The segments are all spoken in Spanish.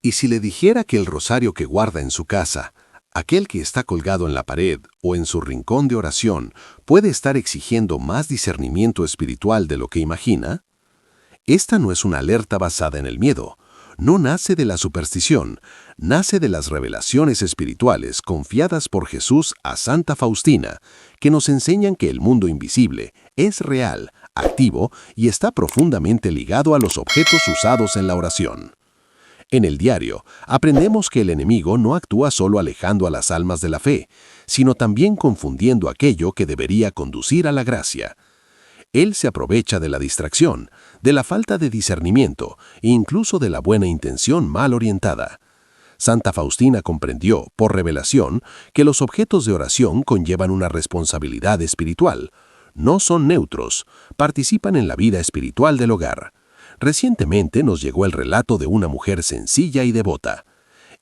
Y si le dijera que el rosario que guarda en su casa, aquel que está colgado en la pared o en su rincón de oración, puede estar exigiendo más discernimiento espiritual de lo que imagina? Esta no es una alerta basada en el miedo. No nace de la superstición, nace de las revelaciones espirituales confiadas por Jesús a Santa Faustina, que nos enseñan que el mundo invisible es real, activo y está profundamente ligado a los objetos usados en la oración. En el diario, aprendemos que el enemigo no actúa solo alejando a las almas de la fe, sino también confundiendo aquello que debería conducir a la gracia. Él se aprovecha de la distracción, de la falta de discernimiento e incluso de la buena intención mal orientada. Santa Faustina comprendió, por revelación, que los objetos de oración conllevan una responsabilidad espiritual. No son neutros, participan en la vida espiritual del hogar. Recientemente nos llegó el relato de una mujer sencilla y devota.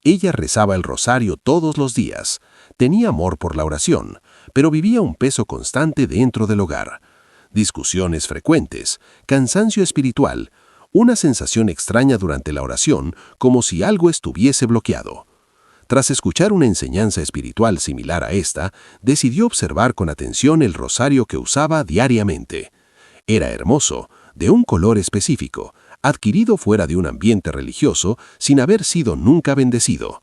Ella rezaba el rosario todos los días, tenía amor por la oración, pero vivía un peso constante dentro del hogar. Discusiones frecuentes, cansancio espiritual, una sensación extraña durante la oración, como si algo estuviese bloqueado. Tras escuchar una enseñanza espiritual similar a esta, decidió observar con atención el rosario que usaba diariamente. Era hermoso, de un color específico, adquirido fuera de un ambiente religioso sin haber sido nunca bendecido.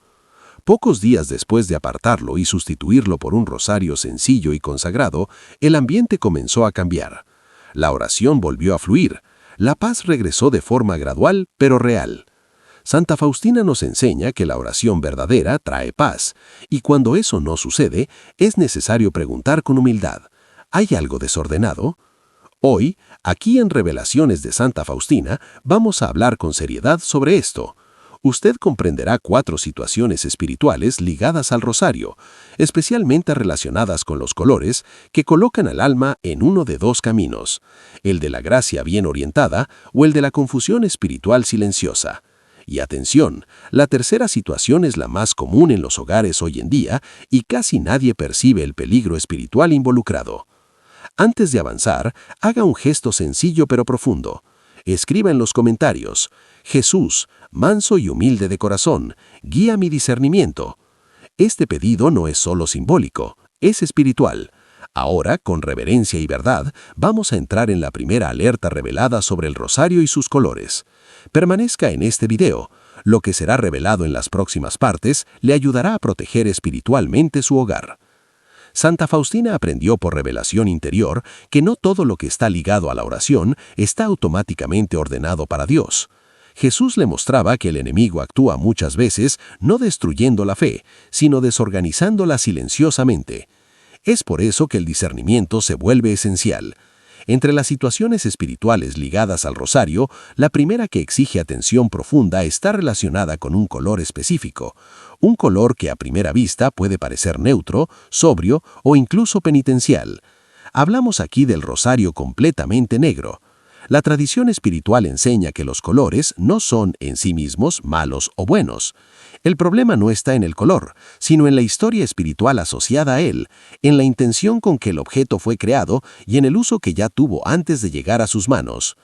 Pocos días después de apartarlo y sustituirlo por un rosario sencillo y consagrado, el ambiente comenzó a cambiar. La oración volvió a fluir. La paz regresó de forma gradual, pero real. Santa Faustina nos enseña que la oración verdadera trae paz, y cuando eso no sucede, es necesario preguntar con humildad: ¿hay algo desordenado? Hoy, aquí en Revelaciones de Santa Faustina, vamos a hablar con seriedad sobre esto. Usted comprenderá 4 situaciones espirituales ligadas al rosario, especialmente relacionadas con los colores, que colocan al alma en uno de 2 caminos: el de la gracia bien orientada o el de la confusión espiritual silenciosa. Y atención, la tercera situación es la más común en los hogares hoy en día y casi nadie percibe el peligro espiritual involucrado. Antes de avanzar, haga un gesto sencillo pero profundo. Escriba en los comentarios: Jesús, manso y humilde de corazón, guía mi discernimiento. Este pedido no es solo simbólico, es espiritual. Ahora, con reverencia y verdad, vamos a entrar en la primera alerta revelada sobre el rosario y sus colores. Permanezca en este video. Lo que será revelado en las próximas partes le ayudará a proteger espiritualmente su hogar. Santa Faustina aprendió por revelación interior que no todo lo que está ligado a la oración está automáticamente ordenado para Dios. Jesús le mostraba que el enemigo actúa muchas veces no destruyendo la fe, sino desorganizándola silenciosamente. Es por eso que el discernimiento se vuelve esencial. Entre las situaciones espirituales ligadas al rosario, la primera que exige atención profunda está relacionada con un color específico, un color que a primera vista puede parecer neutro, sobrio o incluso penitencial. Hablamos aquí del rosario completamente negro. La tradición espiritual enseña que los colores no son en sí mismos malos o buenos. El problema no está en el color, sino en la historia espiritual asociada a él, en la intención con que el objeto fue creado y en el uso que ya tuvo antes de llegar a sus manos.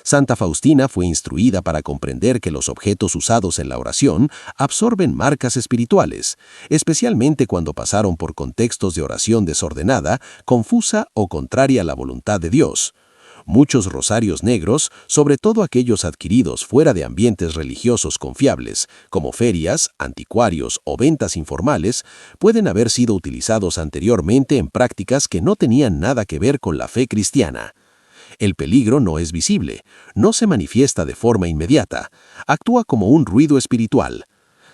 Santa Faustina fue instruida para comprender que los objetos usados en la oración absorben marcas espirituales, especialmente cuando pasaron por contextos de oración desordenada, confusa o contraria a la voluntad de Dios. Muchos rosarios negros, sobre todo aquellos adquiridos fuera de ambientes religiosos confiables, como ferias, anticuarios o ventas informales, pueden haber sido utilizados anteriormente en prácticas que no tenían nada que ver con la fe cristiana. El peligro no es visible, no se manifiesta de forma inmediata, actúa como un ruido espiritual.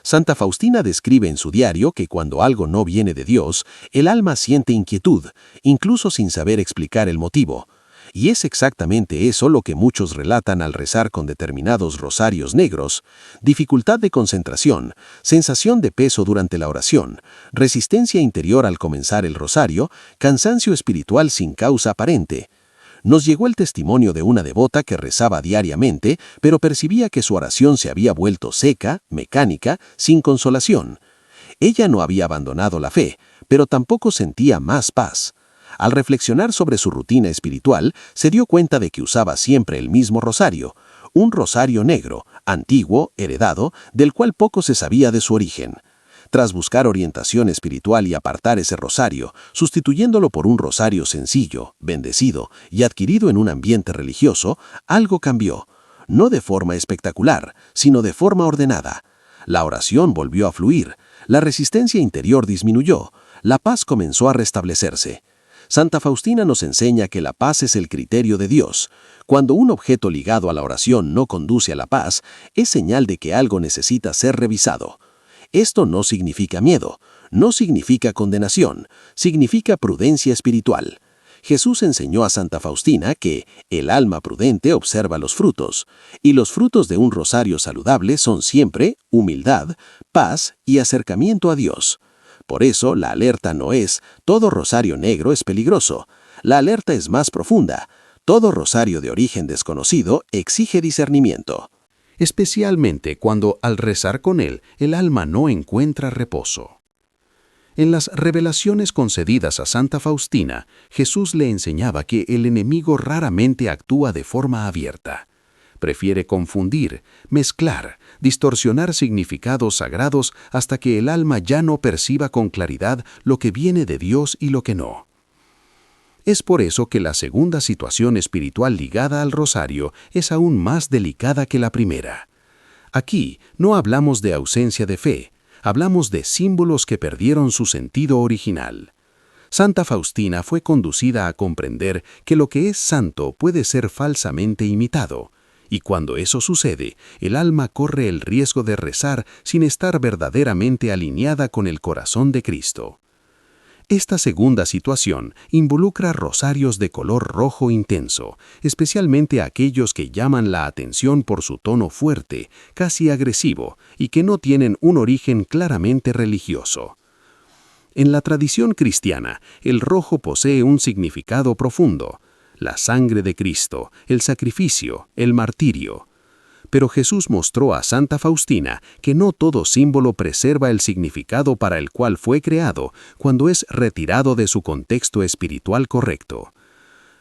Santa Faustina describe en su diario que cuando algo no viene de Dios, el alma siente inquietud, incluso sin saber explicar el motivo. Y es exactamente eso lo que muchos relatan al rezar con determinados rosarios negros: dificultad de concentración, sensación de peso durante la oración, resistencia interior al comenzar el rosario, cansancio espiritual sin causa aparente. Nos llegó el testimonio de una devota que rezaba diariamente, pero percibía que su oración se había vuelto seca, mecánica, sin consolación. Ella no había abandonado la fe, pero tampoco sentía más paz. Al reflexionar sobre su rutina espiritual, se dio cuenta de que usaba siempre el mismo rosario, un rosario negro, antiguo, heredado, del cual poco se sabía de su origen. Tras buscar orientación espiritual y apartar ese rosario, sustituyéndolo por un rosario sencillo, bendecido y adquirido en un ambiente religioso, algo cambió, no de forma espectacular, sino de forma ordenada. La oración volvió a fluir, la resistencia interior disminuyó, la paz comenzó a restablecerse. Santa Faustina nos enseña que la paz es el criterio de Dios. Cuando un objeto ligado a la oración no conduce a la paz, es señal de que algo necesita ser revisado. Esto no significa miedo, no significa condenación, significa prudencia espiritual. Jesús enseñó a Santa Faustina que el alma prudente observa los frutos, y los frutos de un rosario saludable son siempre humildad, paz y acercamiento a Dios. Por eso, la alerta no es «todo rosario negro es peligroso». La alerta es más profunda. Todo rosario de origen desconocido exige discernimiento. Especialmente cuando al rezar con él el alma no encuentra reposo. En las revelaciones concedidas a Santa Faustina, Jesús le enseñaba que el enemigo raramente actúa de forma abierta. Prefiere confundir, mezclar, distorsionar significados sagrados hasta que el alma ya no perciba con claridad lo que viene de Dios y lo que no. Es por eso que la segunda situación espiritual ligada al rosario es aún más delicada que la primera. Aquí no hablamos de ausencia de fe, hablamos de símbolos que perdieron su sentido original. Santa Faustina fue conducida a comprender que lo que es santo puede ser falsamente imitado, y cuando eso sucede, el alma corre el riesgo de rezar sin estar verdaderamente alineada con el corazón de Cristo. Esta segunda situación involucra rosarios de color rojo intenso, especialmente aquellos que llaman la atención por su tono fuerte, casi agresivo, y que no tienen un origen claramente religioso. En la tradición cristiana, el rojo posee un significado profundo: la sangre de Cristo, el sacrificio, el martirio. Pero Jesús mostró a Santa Faustina que no todo símbolo preserva el significado para el cual fue creado cuando es retirado de su contexto espiritual correcto.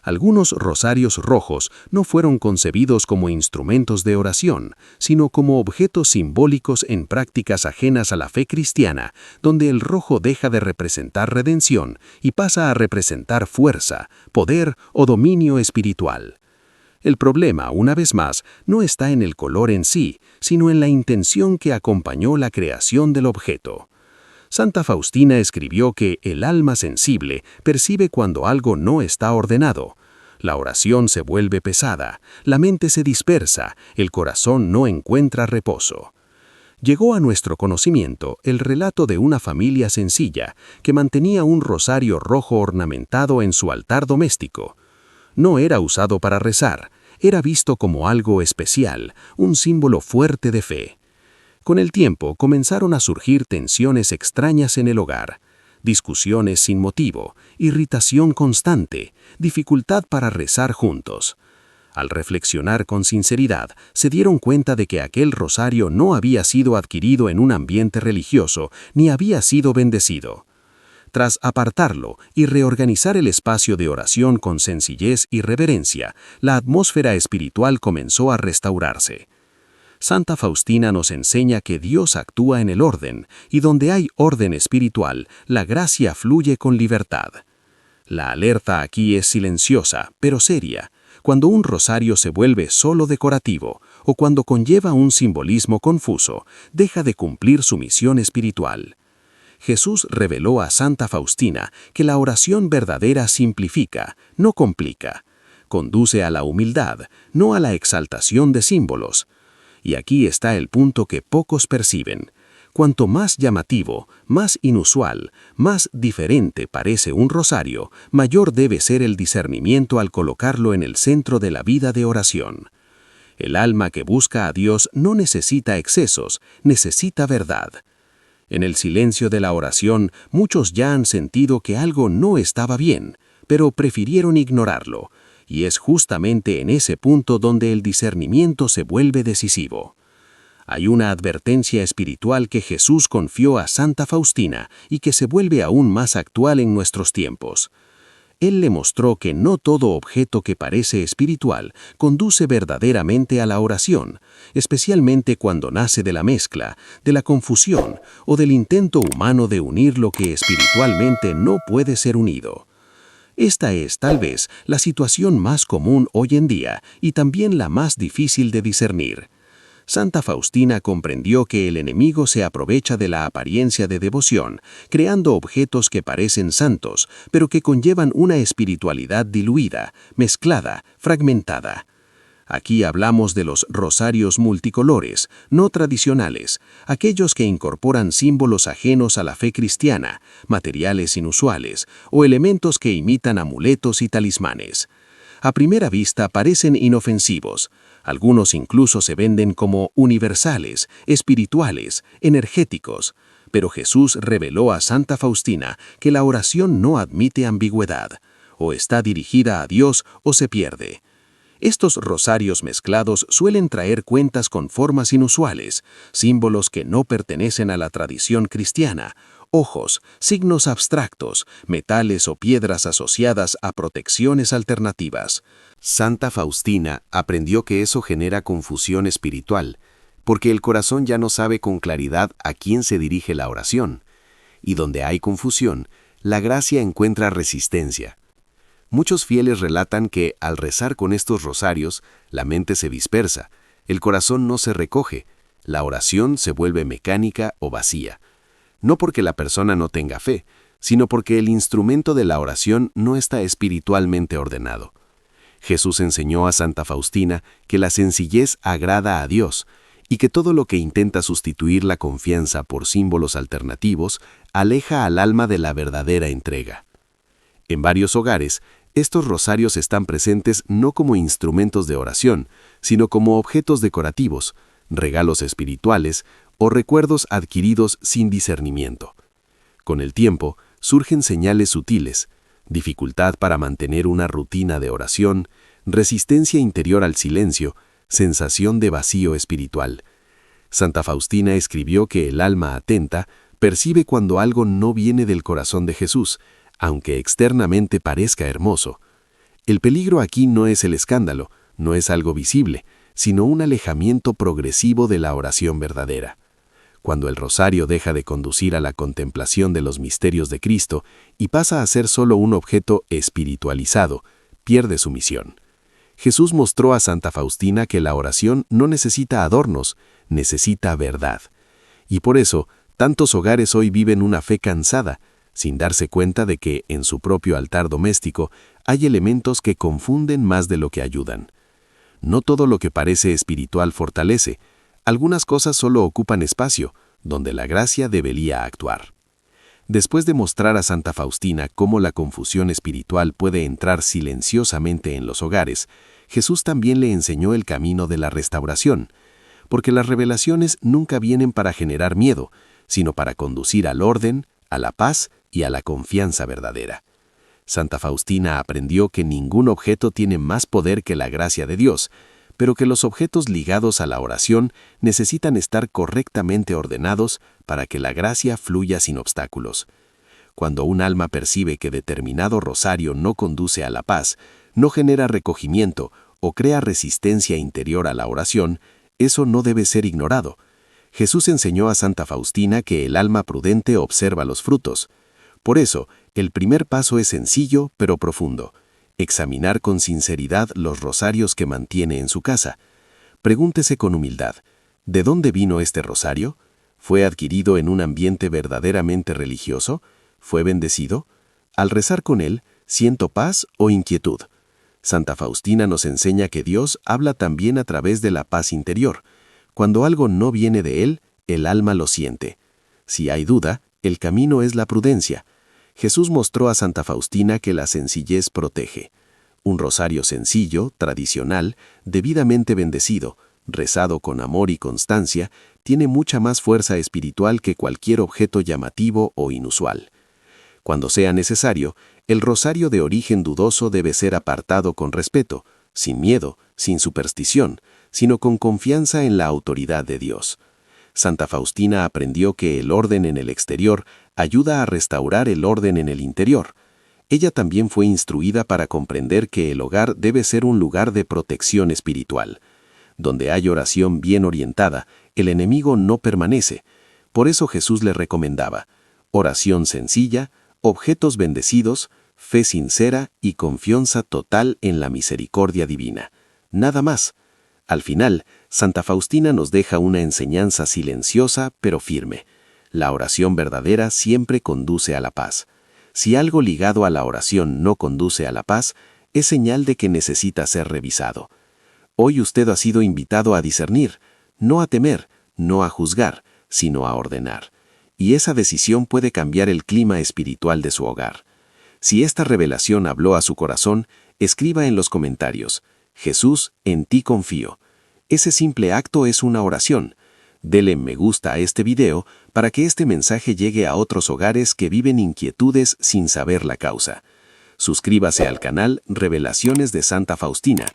Algunos rosarios rojos no fueron concebidos como instrumentos de oración, sino como objetos simbólicos en prácticas ajenas a la fe cristiana, donde el rojo deja de representar redención y pasa a representar fuerza, poder o dominio espiritual. El problema, una vez más, no está en el color en sí, sino en la intención que acompañó la creación del objeto. Santa Faustina escribió que el alma sensible percibe cuando algo no está ordenado. La oración se vuelve pesada, la mente se dispersa, el corazón no encuentra reposo. Llegó a nuestro conocimiento el relato de una familia sencilla que mantenía un rosario rojo ornamentado en su altar doméstico. No era usado para rezar, era visto como algo especial, un símbolo fuerte de fe. Con el tiempo comenzaron a surgir tensiones extrañas en el hogar, discusiones sin motivo, irritación constante, dificultad para rezar juntos. Al reflexionar con sinceridad, se dieron cuenta de que aquel rosario no había sido adquirido en un ambiente religioso ni había sido bendecido. Tras apartarlo y reorganizar el espacio de oración con sencillez y reverencia, la atmósfera espiritual comenzó a restaurarse. Santa Faustina nos enseña que Dios actúa en el orden, y donde hay orden espiritual, la gracia fluye con libertad. La alerta aquí es silenciosa, pero seria, cuando un rosario se vuelve solo decorativo, o cuando conlleva un simbolismo confuso, deja de cumplir su misión espiritual. Jesús reveló a Santa Faustina que la oración verdadera simplifica, no complica. Conduce a la humildad, no a la exaltación de símbolos. Y aquí está el punto que pocos perciben. Cuanto más llamativo, más inusual, más diferente parece un rosario, mayor debe ser el discernimiento al colocarlo en el centro de la vida de oración. El alma que busca a Dios no necesita excesos, necesita verdad. En el silencio de la oración, muchos ya han sentido que algo no estaba bien, pero prefirieron ignorarlo, y es justamente en ese punto donde el discernimiento se vuelve decisivo. Hay una advertencia espiritual que Jesús confió a Santa Faustina y que se vuelve aún más actual en nuestros tiempos. él le mostró que no todo objeto que parece espiritual conduce verdaderamente a la oración, especialmente cuando nace de la mezcla, de la confusión o del intento humano de unir lo que espiritualmente no puede ser unido. Esta es, tal vez, la situación más común hoy en día y también la más difícil de discernir. Santa Faustina comprendió que el enemigo se aprovecha de la apariencia de devoción, creando objetos que parecen santos, pero que conllevan una espiritualidad diluida, mezclada, fragmentada. Aquí hablamos de los rosarios multicolores, no tradicionales, aquellos que incorporan símbolos ajenos a la fe cristiana, materiales inusuales o elementos que imitan amuletos y talismanes. A primera vista parecen inofensivos. Algunos incluso se venden como universales, espirituales, energéticos. Pero Jesús reveló a Santa Faustina que la oración no admite ambigüedad. O está dirigida a Dios o se pierde. Estos rosarios mezclados suelen traer cuentas con formas inusuales, símbolos que no pertenecen a la tradición cristiana, ojos, signos abstractos, metales o piedras asociadas a protecciones alternativas. Santa Faustina aprendió que eso genera confusión espiritual, porque el corazón ya no sabe con claridad a quién se dirige la oración, y donde hay confusión, la gracia encuentra resistencia. Muchos fieles relatan que, al rezar con estos rosarios, la mente se dispersa, el corazón no se recoge, la oración se vuelve mecánica o vacía. No porque la persona no tenga fe, sino porque el instrumento de la oración no está espiritualmente ordenado. Jesús enseñó a Santa Faustina que la sencillez agrada a Dios y que todo lo que intenta sustituir la confianza por símbolos alternativos aleja al alma de la verdadera entrega. En varios hogares, estos rosarios están presentes no como instrumentos de oración, sino como objetos decorativos, regalos espirituales o recuerdos adquiridos sin discernimiento. Con el tiempo, surgen señales sutiles, dificultad para mantener una rutina de oración, resistencia interior al silencio, sensación de vacío espiritual. Santa Faustina escribió que el alma atenta percibe cuando algo no viene del corazón de Jesús, aunque externamente parezca hermoso. El peligro aquí no es el escándalo, no es algo visible, sino un alejamiento progresivo de la oración verdadera. Cuando el rosario deja de conducir a la contemplación de los misterios de Cristo y pasa a ser solo un objeto espiritualizado, pierde su misión. Jesús mostró a Santa Faustina que la oración no necesita adornos, necesita verdad. Y por eso, tantos hogares hoy viven una fe cansada, sin darse cuenta de que en su propio altar doméstico hay elementos que confunden más de lo que ayudan. No todo lo que parece espiritual fortalece, algunas cosas solo ocupan espacio, donde la gracia debería actuar. Después de mostrar a Santa Faustina cómo la confusión espiritual puede entrar silenciosamente en los hogares, Jesús también le enseñó el camino de la restauración, porque las revelaciones nunca vienen para generar miedo, sino para conducir al orden, a la paz y a la confianza verdadera. Santa Faustina aprendió que ningún objeto tiene más poder que la gracia de Dios, pero que los objetos ligados a la oración necesitan estar correctamente ordenados para que la gracia fluya sin obstáculos. Cuando un alma percibe que determinado rosario no conduce a la paz, no genera recogimiento o crea resistencia interior a la oración, eso no debe ser ignorado. Jesús enseñó a Santa Faustina que el alma prudente observa los frutos. Por eso, el primer paso es sencillo pero profundo. Examinar con sinceridad los rosarios que mantiene en su casa. Pregúntese con humildad, ¿de dónde vino este rosario? ¿Fue adquirido en un ambiente verdaderamente religioso? ¿Fue bendecido? Al rezar con él, ¿siento paz o inquietud? Santa Faustina nos enseña que Dios habla también a través de la paz interior. Cuando algo no viene de él, el alma lo siente. Si hay duda, el camino es la prudencia. Jesús mostró a Santa Faustina que la sencillez protege. Un rosario sencillo, tradicional, debidamente bendecido, rezado con amor y constancia, tiene mucha más fuerza espiritual que cualquier objeto llamativo o inusual. Cuando sea necesario, el rosario de origen dudoso debe ser apartado con respeto, sin miedo, sin superstición, sino con confianza en la autoridad de Dios. Santa Faustina aprendió que el orden en el exterior ayuda a restaurar el orden en el interior. ella también fue instruida para comprender que el hogar debe ser un lugar de protección espiritual. Donde hay oración bien orientada, el enemigo no permanece. Por eso Jesús le recomendaba oración sencilla, objetos bendecidos, fe sincera y confianza total en la misericordia divina. Nada más. Al final, Santa Faustina nos deja una enseñanza silenciosa pero firme. La oración verdadera siempre conduce a la paz. Si algo ligado a la oración no conduce a la paz, es señal de que necesita ser revisado. Hoy usted ha sido invitado a discernir, no a temer, no a juzgar, sino a ordenar. Y esa decisión puede cambiar el clima espiritual de su hogar. Si esta revelación habló a su corazón, escriba en los comentarios: Jesús, en ti confío. Ese simple acto es una oración. Dele me gusta a este video para que este mensaje llegue a otros hogares que viven inquietudes sin saber la causa. Suscríbase al canal Revelaciones de Santa Faustina,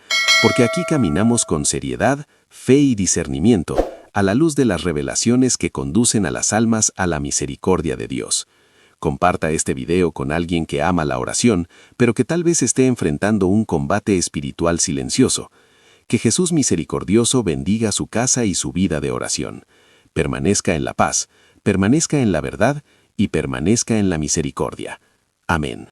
porque aquí caminamos con seriedad, fe y discernimiento, a la luz de las revelaciones que conducen a las almas a la misericordia de Dios. Comparta este video con alguien que ama la oración, pero que tal vez esté enfrentando un combate espiritual silencioso. Que Jesús misericordioso bendiga su casa y su vida de oración. Permanezca en la paz, permanezca en la verdad y permanezca en la misericordia. Amén.